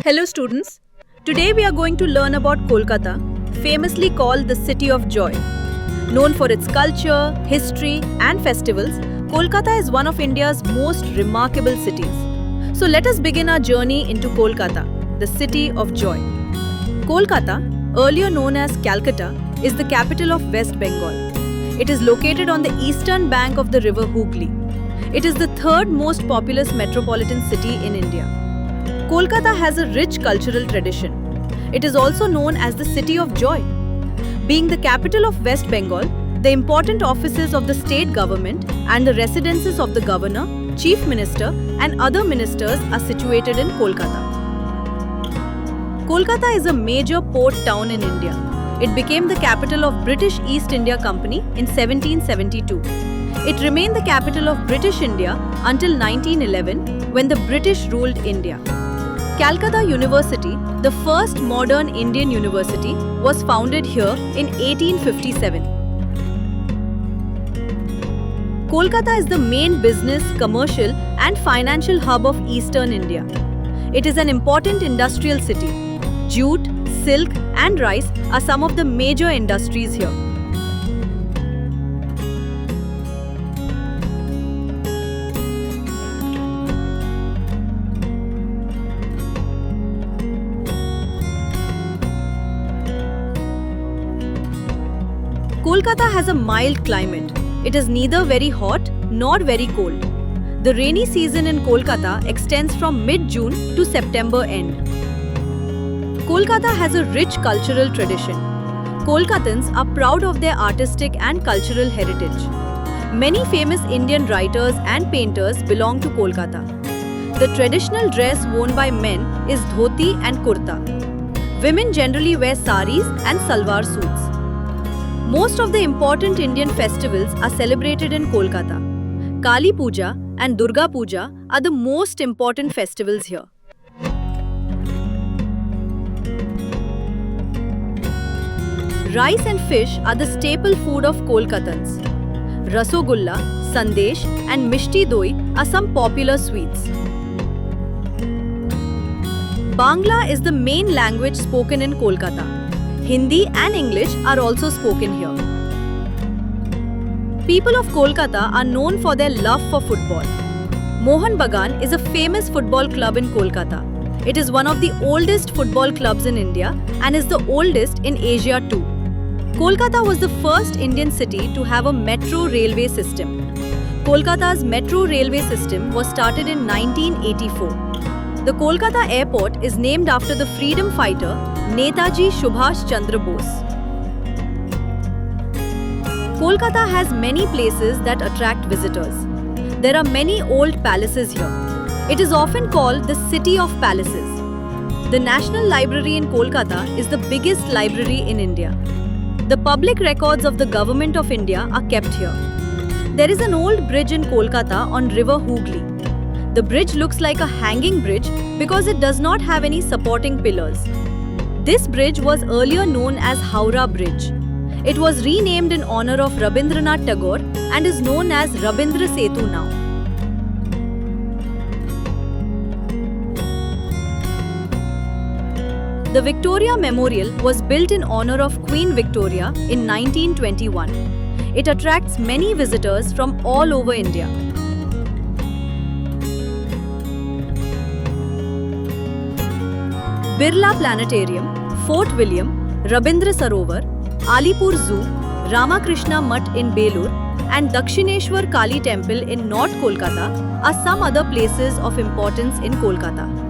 Hello students. Today we are going to learn about Kolkata, famously called the City of Joy. Known for its culture, history and festivals, Kolkata is one of India's most remarkable cities. So let us begin our journey into Kolkata, the City of Joy. Kolkata, earlier known as Calcutta, is the capital of West Bengal. It is located on the eastern bank of the river Hooghly. It is the third most populous metropolitan city in India. Kolkata has a rich cultural tradition. It is also known as the City of Joy. Being the capital of West Bengal, the important offices of the state government and the residences of the governor, chief minister and other ministers are situated in Kolkata. Kolkata is a major port town in India. It became the capital of British East India Company in 1772. It remained the capital of British India until 1911 when the British ruled India. Calcutta University, the first modern Indian university, was founded here in 1857. Kolkata is the main business, commercial and financial hub of eastern India. It is an important industrial city. Jute, silk and rice are some of the major industries here. Kolkata has a mild climate. It is neither very hot nor very cold. The rainy season in Kolkata extends from mid-June to September end. Kolkata has a rich cultural tradition. Kolkatans are proud of their artistic and cultural heritage. Many famous Indian writers and painters belong to Kolkata. The traditional dress worn by men is dhoti and kurta. Women generally wear saris and salwar suits. Most of the important Indian festivals are celebrated in Kolkata. Kali Puja and Durga Puja are the most important festivals here. Rice and fish are the staple food of Kolkatans. Rasogulla, Sandesh and Mishti Doi are some popular sweets. Bangla is the main language spoken in Kolkata. Hindi and English are also spoken here. People of Kolkata are known for their love for football. Mohan Bagan is a famous football club in Kolkata. It is one of the oldest football clubs in India and is the oldest in Asia too. Kolkata was the first Indian city to have a metro railway system. Kolkata's metro railway system was started in 1984. The Kolkata airport is named after the freedom fighter Netaji Subhash Chandra Bose. Kolkata has many places that attract visitors. There are many old palaces here. It is often called the City of Palaces. The National Library in Kolkata is the biggest library in India. The public records of the Government of India are kept here. There is an old bridge in Kolkata on river Hooghly. The bridge looks like a hanging bridge because it does not have any supporting pillars. This bridge was earlier known as Howrah Bridge. It was renamed in honor of Rabindranath Tagore and is known as Rabindra Setu now. The Victoria Memorial was built in honor of Queen Victoria in 1921. It attracts many visitors from all over India. Birla Planetarium, Fort William, Rabindra Sarovar, Alipur Zoo, Ramakrishna Mutt in Belur and Dakshineshwar Kali Temple in North Kolkata are some other places of importance in Kolkata.